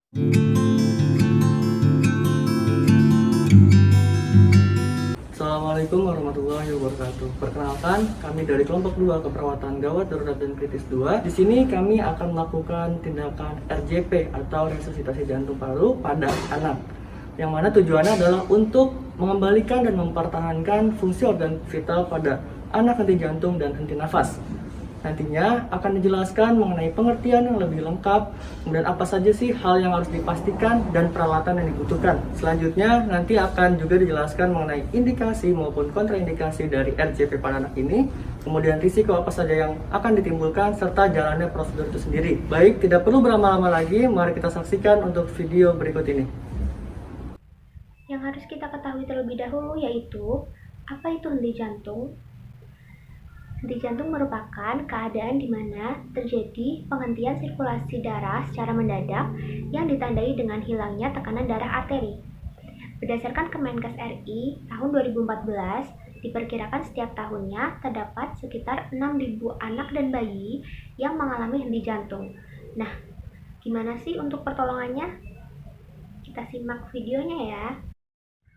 Assalamualaikum warahmatullahi wabarakatuh. Perkenalkan, kami dari kelompok 2 keperawatan gawat darurat dan kritis 2. Di sini kami akan melakukan tindakan RJP atau resusitasi jantung paru pada anak. Yang mana tujuannya adalah untuk mengembalikan dan mempertahankan fungsi organ vital pada anak henti jantung dan henti nafas. Nantinya akan dijelaskan mengenai pengertian yang lebih lengkap, kemudian apa saja sih hal yang harus dipastikan dan peralatan yang dibutuhkan. Selanjutnya nanti akan juga dijelaskan mengenai indikasi maupun kontraindikasi dari RJP pada anak ini, kemudian risiko apa saja yang akan ditimbulkan, serta jalannya prosedur itu sendiri. Baik, tidak perlu berlama-lama lagi, mari kita saksikan untuk video berikut ini. Yang harus kita ketahui terlebih dahulu yaitu, apa itu henti jantung? Henti jantung merupakan keadaan di mana terjadi penghentian sirkulasi darah secara mendadak yang ditandai dengan hilangnya tekanan darah arteri. Berdasarkan Kemenkes RI tahun 2014, diperkirakan setiap tahunnya terdapat sekitar 6.000 anak dan bayi yang mengalami henti jantung. Nah, gimana sih untuk pertolongannya? Kita simak videonya ya.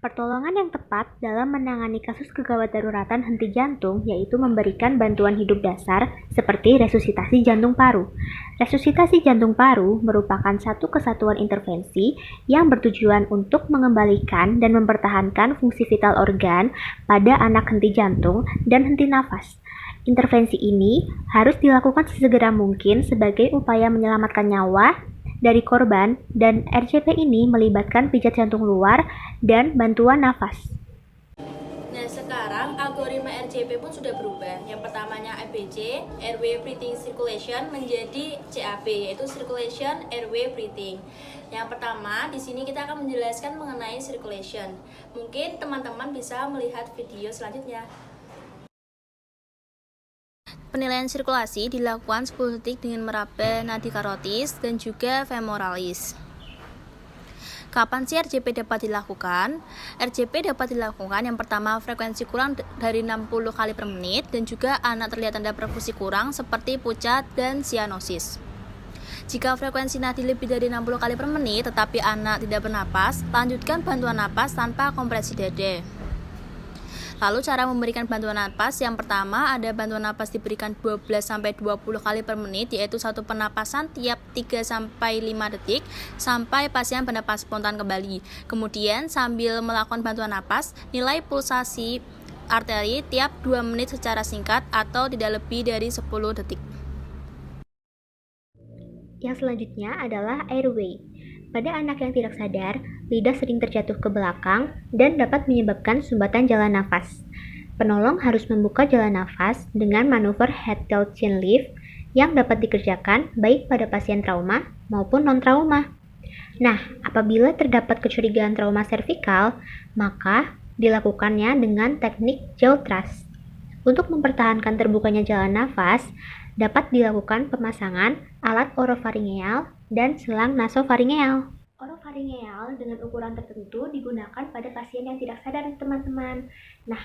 Pertolongan yang tepat dalam menangani kasus kegawat daruratan henti jantung yaitu memberikan bantuan hidup dasar seperti resusitasi jantung paru. Resusitasi jantung paru merupakan satu kesatuan intervensi yang bertujuan untuk mengembalikan dan mempertahankan fungsi vital organ pada anak henti jantung dan henti nafas. Intervensi ini harus dilakukan sesegera mungkin sebagai upaya menyelamatkan nyawa dari korban, dan RJP ini melibatkan pijat jantung luar dan bantuan nafas. Nah, sekarang algoritma RJP pun sudah berubah. Yang pertamanya ABC, Airway Breathing Circulation, menjadi CAB, yaitu Circulation Airway Breathing. Yang pertama, di sini kita akan menjelaskan mengenai circulation. Mungkin teman-teman bisa melihat video selanjutnya. Penilaian sirkulasi dilakukan 10 detik dengan meraba nadi karotis dan juga femoralis. Kapan sih RJP dapat dilakukan? RJP dapat dilakukan yang pertama frekuensi kurang dari 60 kali per menit dan juga anak terlihat tanda perfusi kurang seperti pucat dan sianosis. Jika frekuensi nadi lebih dari 60 kali per menit tetapi anak tidak bernapas, lanjutkan bantuan napas tanpa kompresi dada. Lalu cara memberikan bantuan napas, yang pertama ada bantuan napas diberikan 12-20 kali per menit, yaitu satu penapasan tiap 3-5 detik sampai pasien bernapas spontan kembali. Kemudian sambil melakukan bantuan napas, nilai pulsasi arteri tiap 2 menit secara singkat atau tidak lebih dari 10 detik. Yang selanjutnya adalah airway. Pada anak yang tidak sadar, lidah sering terjatuh ke belakang dan dapat menyebabkan sumbatan jalan nafas. Penolong harus membuka jalan nafas dengan manuver head-tail chin lift yang dapat dikerjakan baik pada pasien trauma maupun non-trauma. Nah, apabila terdapat kecurigaan trauma servikal, maka dilakukannya dengan teknik jaw thrust. Untuk mempertahankan terbukanya jalan nafas, dapat dilakukan pemasangan alat orofaringeal dan selang nasofaringeal. Orofaringeal dengan ukuran tertentu digunakan pada pasien yang tidak sadar, teman-teman. Nah,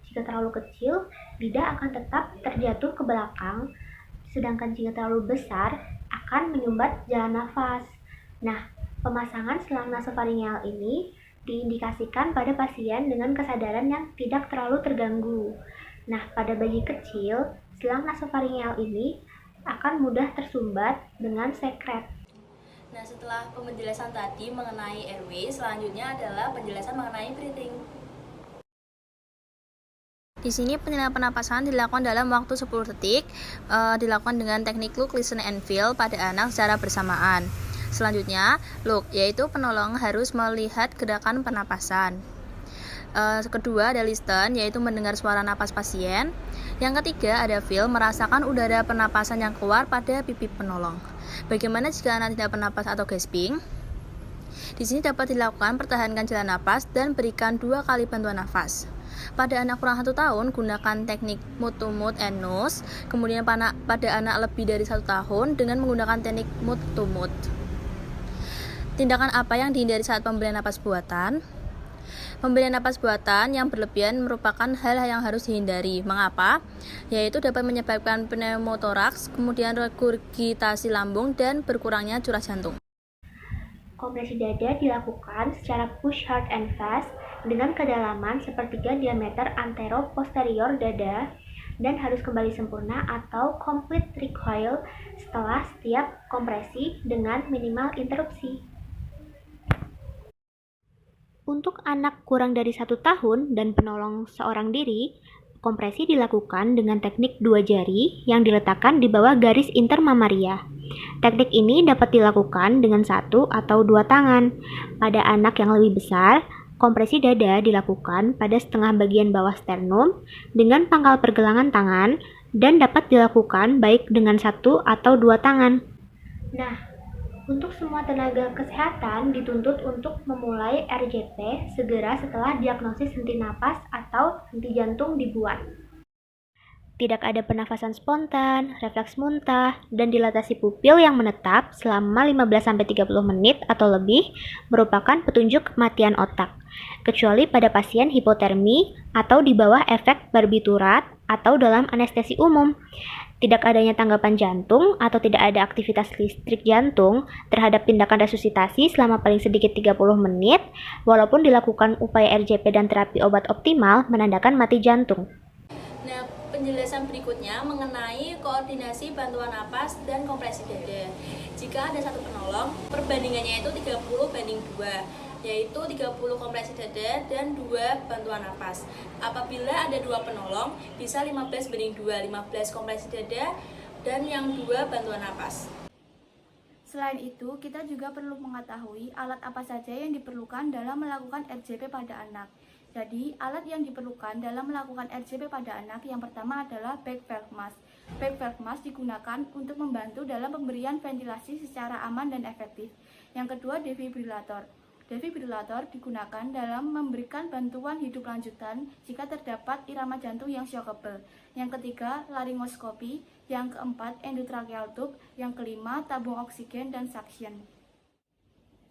jika terlalu kecil, lidah akan tetap terjatuh ke belakang, sedangkan jika terlalu besar, akan menyumbat jalan nafas. Nah, pemasangan selang nasofaringeal ini diindikasikan pada pasien dengan kesadaran yang tidak terlalu terganggu. Nah, pada bayi kecil, selang nasofaringeal ini akan mudah tersumbat dengan sekret. Nah, setelah penjelasan tadi mengenai airway, selanjutnya adalah penjelasan mengenai breathing. Di sini penilaian pernapasan dilakukan dalam waktu 10 detik, dilakukan dengan teknik look, listen, and feel pada anak secara bersamaan. Selanjutnya, look, yaitu penolong harus melihat gerakan pernapasan. Kedua ada listen, yaitu mendengar suara napas pasien. Yang ketiga ada feel, merasakan udara pernapasan yang keluar pada pipi penolong. Bagaimana jika anak tidak bernapas atau gasping? Di sini dapat dilakukan pertahankan jalan napas dan berikan 2 kali bantuan nafas. Pada anak kurang 1 tahun, gunakan teknik mouth to mouth and nose. Kemudian pada anak lebih dari 1 tahun dengan menggunakan teknik mouth to mouth. Tindakan apa yang dihindari saat pemberian napas buatan? Pemberian napas buatan yang berlebihan merupakan hal yang harus dihindari. Mengapa? Yaitu dapat menyebabkan pneumotoraks, kemudian regurgitasi lambung, dan berkurangnya curah jantung. Kompresi dada dilakukan secara push hard and fast dengan kedalaman sepertiga diameter antero-posterior dada dan harus kembali sempurna atau complete recoil setelah setiap kompresi dengan minimal interupsi. Untuk anak kurang dari 1 tahun dan penolong seorang diri, kompresi dilakukan dengan teknik 2 jari yang diletakkan di bawah garis intermamaria. Teknik ini dapat dilakukan dengan 1 atau 2 tangan. Pada anak yang lebih besar, kompresi dada dilakukan pada setengah bagian bawah sternum dengan pangkal pergelangan tangan dan dapat dilakukan baik dengan 1 atau 2 tangan. Nah, untuk semua tenaga kesehatan dituntut untuk memulai RJP segera setelah diagnosis henti napas atau henti jantung dibuat. Tidak ada pernafasan spontan, refleks muntah, dan dilatasi pupil yang menetap selama 15-30 menit atau lebih merupakan petunjuk kematian otak, kecuali pada pasien hipotermi atau di bawah efek barbiturat atau dalam anestesi umum. Tidak adanya tanggapan jantung atau tidak ada aktivitas listrik jantung terhadap tindakan resusitasi selama paling sedikit 30 menit, walaupun dilakukan upaya RJP dan terapi obat optimal menandakan mati jantung. Nah, penjelasan berikutnya mengenai koordinasi bantuan napas dan kompresi dada. Jika ada satu penolong, perbandingannya itu 30:2, yaitu 30 kompresi dada dan 2 bantuan napas. Apabila ada 2 penolong, bisa 15:2, 15 kompresi dada dan yang 2 bantuan napas. Selain itu, kita juga perlu mengetahui alat apa saja yang diperlukan dalam melakukan RJP pada anak. Jadi, alat yang diperlukan dalam melakukan RJP pada anak yang pertama adalah bag valve mask. Bag valve mask digunakan untuk membantu dalam pemberian ventilasi secara aman dan efektif. Yang kedua, defibrilator. Defibrilator digunakan dalam memberikan bantuan hidup lanjutan jika terdapat irama jantung yang shockable. Yang ketiga, laringoskopi. Yang keempat, endotracheal tube. Yang kelima, tabung oksigen dan suction.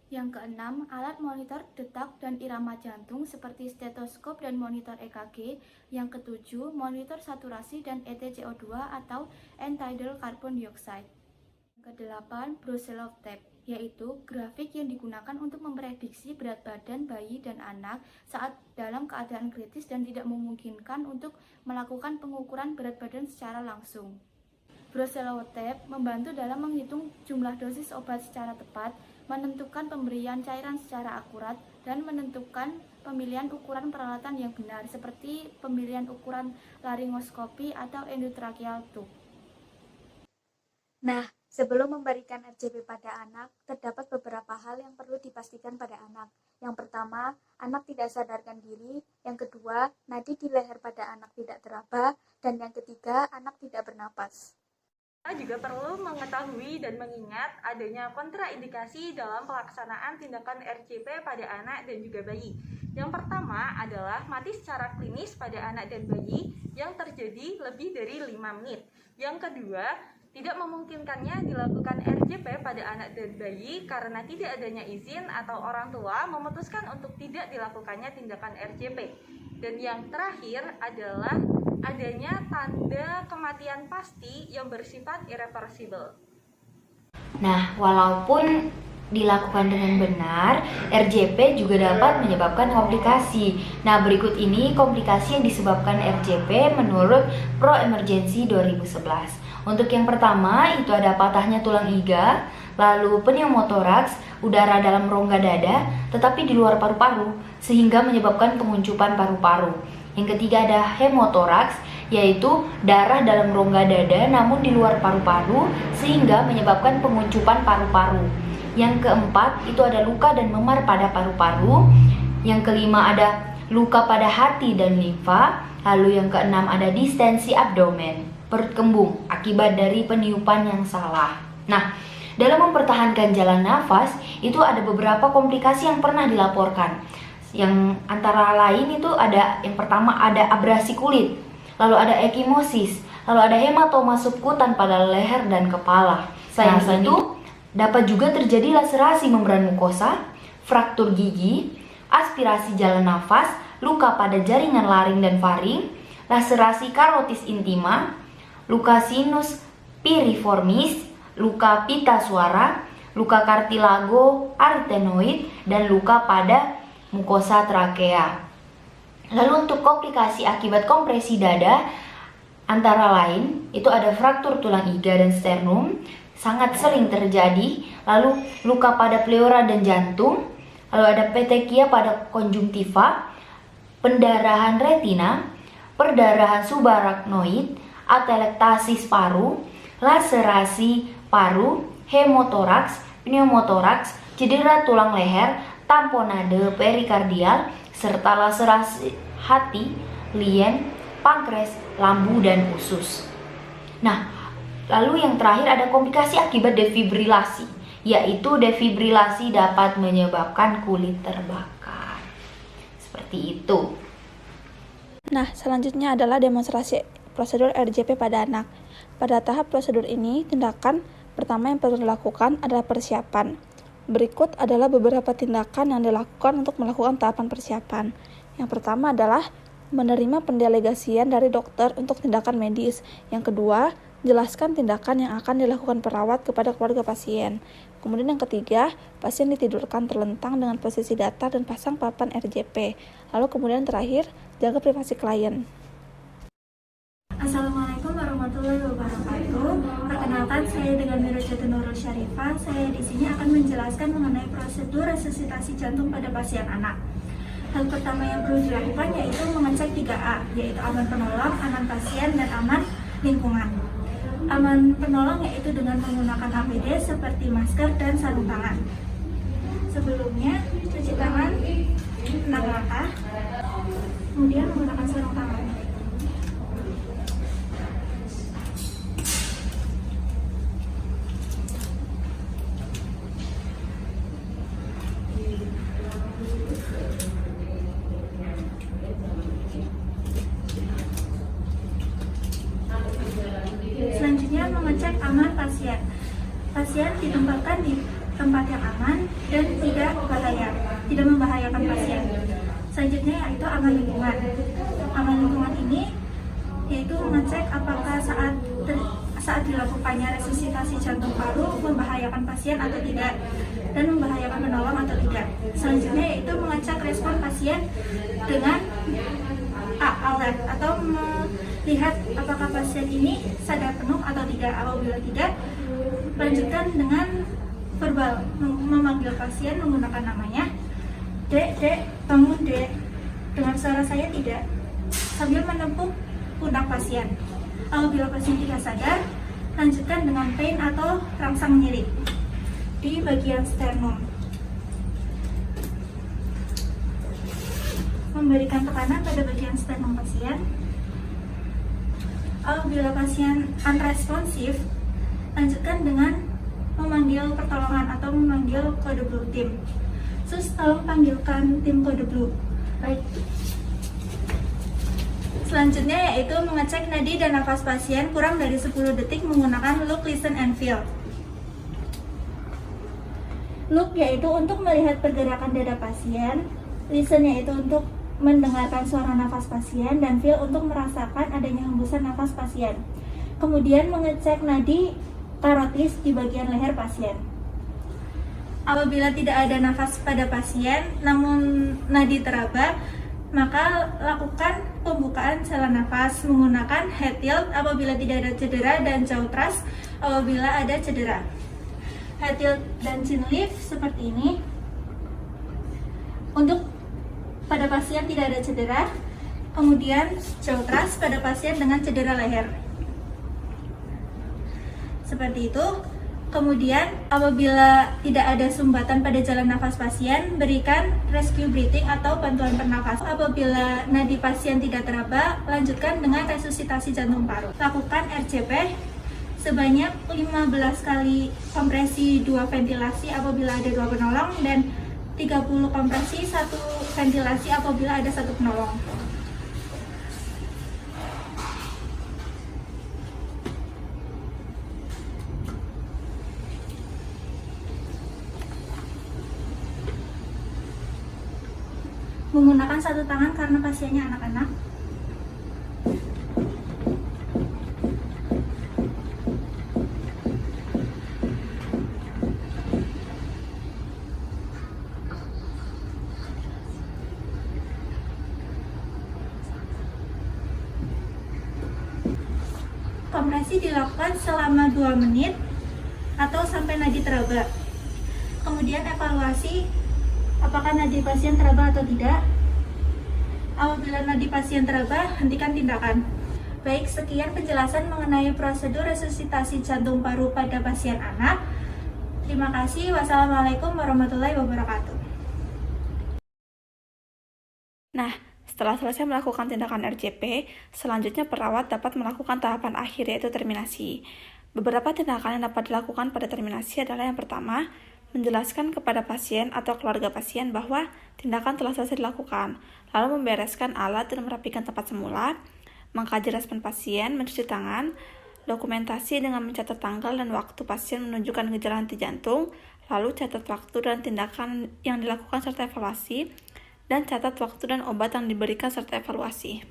Yang keenam, alat monitor detak dan irama jantung seperti stetoskop dan monitor EKG. Yang ketujuh, monitor saturasi dan ETCO2 atau end-tidal carbon dioxide. Yang kedelapan, Brusilov tape, yaitu grafik yang digunakan untuk memprediksi berat badan bayi dan anak saat dalam keadaan kritis dan tidak memungkinkan untuk melakukan pengukuran berat badan secara langsung. Brusilov tape membantu dalam menghitung jumlah dosis obat secara tepat, menentukan pemberian cairan secara akurat, dan menentukan pemilihan ukuran peralatan yang benar, seperti pemilihan ukuran laringoskopi atau endotracheal tube. Nah, sebelum memberikan RJP pada anak, terdapat beberapa hal yang perlu dipastikan pada anak. Yang pertama, anak tidak sadarkan diri. Yang kedua, nadi di leher pada anak tidak teraba. Dan yang ketiga, anak tidak bernapas. Kita juga perlu mengetahui dan mengingat adanya kontraindikasi dalam pelaksanaan tindakan RJP pada anak dan juga bayi. Yang pertama adalah mati secara klinis pada anak dan bayi yang terjadi lebih dari 5 menit. Yang kedua, tidak memungkinkannya dilakukan RJP pada anak dan bayi karena tidak adanya izin atau orang tua memutuskan untuk tidak dilakukannya tindakan RJP. Dan yang terakhir adalah adanya tanda kematian pasti yang bersifat irreversible. Nah, walaupun dilakukan dengan benar, RJP juga dapat menyebabkan komplikasi. Nah, berikut ini komplikasi yang disebabkan RJP menurut Pro Emergency 2011. Untuk yang pertama, itu ada patahnya tulang iga, lalu pneumotoraks, udara dalam rongga dada, tetapi di luar paru-paru, sehingga menyebabkan penguncupan paru-paru. Yang ketiga ada hemotoraks, yaitu darah dalam rongga dada namun di luar paru-paru sehingga menyebabkan penguncupan paru-paru. Yang keempat itu ada luka dan memar pada paru-paru. Yang kelima ada luka pada hati dan limfa. Lalu yang keenam ada distensi abdomen, perut kembung akibat dari peniupan yang salah. Nah, dalam mempertahankan jalan nafas itu ada beberapa komplikasi yang pernah dilaporkan. Yang antara lain itu ada, yang pertama ada abrasi kulit, lalu ada ekimosis, lalu ada hematoma subkutan pada leher dan kepala. Selain itu, dapat juga terjadi laserasi membran mukosa, fraktur gigi, aspirasi jalan nafas, luka pada jaringan laring dan faring, laserasi karotis intima, luka sinus piriformis, luka pita suara, luka kartilago arytenoid, dan luka pada mukosa trakea. Lalu untuk komplikasi akibat kompresi dada antara lain itu ada fraktur tulang iga dan sternum, sangat sering terjadi, lalu luka pada pleura dan jantung, lalu ada petekia pada konjungtiva, pendarahan retina, perdarahan subarachnoid, atelektasis paru, laserasi paru, hemotoraks, pneumotoraks, cedera tulang leher, tamponade perikardial, serta laserasi hati, lien, pankreas, lambu, dan usus. Nah, lalu yang terakhir ada komplikasi akibat defibrilasi, yaitu defibrilasi dapat menyebabkan kulit terbakar. Seperti itu. Nah, selanjutnya adalah demonstrasi prosedur RJP pada anak. Pada tahap prosedur ini, tindakan pertama yang perlu dilakukan adalah persiapan. Berikut adalah beberapa tindakan yang dilakukan untuk melakukan tahapan persiapan. Yang pertama adalah menerima pendelegasian dari dokter untuk tindakan medis. Yang kedua, jelaskan tindakan yang akan dilakukan perawat kepada keluarga pasien. Kemudian yang ketiga, pasien ditidurkan terlentang dengan posisi datar dan pasang papan RJP. Lalu kemudian terakhir, jaga privasi klien. Assalamualaikum warahmatullahi wabarakatuh. Perkenalkan, saya dengan Mirojati Nurul Syarifah. Saya di sini akan menjelaskan mengenai prosedur resusitasi jantung pada pasien anak. Hal pertama yang perlu dilakukan yaitu mengecek 3A, yaitu aman penolong, aman pasien, dan aman lingkungan. Aman penolong yaitu dengan menggunakan APD seperti masker dan sarung tangan. Sebelumnya, cuci tangan 6 langkah, kemudian menggunakan sarung tangan. Selanjutnya, mengecek aman pasien. Pasien ditempatkan di tempat yang aman dan tidak membahayakan pasien. Selanjutnya yaitu aman lingkungan. Aman lingkungan ini yaitu mengecek apakah saat dilakukannya resusitasi jantung paru membahayakan pasien atau tidak, dan membahayakan penolong atau tidak. Selanjutnya yaitu mengecek respon pasien dengan alert atau melihat apakah pasien ini sadar penuh atau tidak. Apabila tidak, lanjutkan dengan verbal, memanggil pasien menggunakan namanya. Dek, bangun dek, dengan suara saya tidak, sambil menepuk pundak pasien. Apabila pasien tidak sadar, lanjutkan dengan pain atau rangsang nyeri di bagian sternum. Memberikan tekanan pada bagian sternum pasien. Apabila pasien unresponsif, lanjutkan dengan memanggil pertolongan atau memanggil kode blue tim. Sus, tolong panggilkan tim kode blue. Baik. Selanjutnya yaitu mengecek nadi dan nafas pasien kurang dari 10 detik menggunakan look, listen, and feel. Look yaitu untuk melihat pergerakan dada pasien, listen yaitu untuk mendengarkan suara nafas pasien, dan feel untuk merasakan adanya hembusan nafas pasien. Kemudian mengecek nadi karotis di bagian leher pasien. Apabila tidak ada nafas pada pasien namun nadi teraba, maka lakukan pembukaan saluran nafas menggunakan head tilt apabila tidak ada cedera, dan jaw thrust apabila ada cedera. Head tilt dan chin lift seperti ini untuk pada pasien tidak ada cedera, kemudian jaw thrust pada pasien dengan cedera leher. Seperti itu. Kemudian apabila tidak ada sumbatan pada jalan nafas pasien, berikan rescue breathing atau bantuan pernafasan. Apabila nadi pasien tidak teraba, lanjutkan dengan resusitasi jantung paru. Lakukan RJP sebanyak 15 kali kompresi 2 ventilasi apabila ada 2 penolong, dan 30 kompresi 1 ventilasi apabila ada 1 penolong. Menggunakan 1 tangan karena pasiennya anak-anak. Operasi dilakukan selama 2 menit atau sampai nadi teraba. Kemudian evaluasi apakah nadi pasien teraba atau tidak. Apabila nadi pasien teraba, hentikan tindakan. Baik, sekian penjelasan mengenai prosedur resusitasi jantung paru pada pasien anak. Terima kasih. Wassalamualaikum warahmatullahi wabarakatuh. Nah, setelah selesai melakukan tindakan RJP, selanjutnya perawat dapat melakukan tahapan akhir yaitu terminasi. Beberapa tindakan yang dapat dilakukan pada terminasi adalah yang pertama, menjelaskan kepada pasien atau keluarga pasien bahwa tindakan telah selesai dilakukan, lalu membereskan alat dan merapikan tempat semula, mengkaji respon pasien, mencuci tangan, dokumentasi dengan mencatat tanggal dan waktu pasien menunjukkan gejala henti jantung, lalu catat waktu dan tindakan yang dilakukan serta evaluasi, dan catat waktu dan obat yang diberikan serta evaluasi.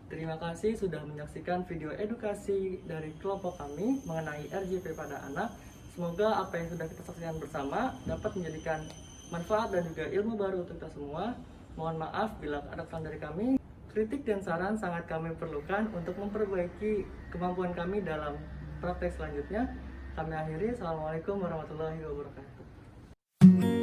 Terima kasih sudah menyaksikan video edukasi dari kelompok kami mengenai RJP pada anak. Semoga apa yang sudah kita saksikan bersama dapat menjadikan manfaat dan juga ilmu baru untuk kita semua. Mohon maaf bila ada kesalahan dari kami. Kritik dan saran sangat kami perlukan untuk memperbaiki kemampuan kami dalam praktek selanjutnya. Kami akhiri. Assalamualaikum warahmatullahi wabarakatuh.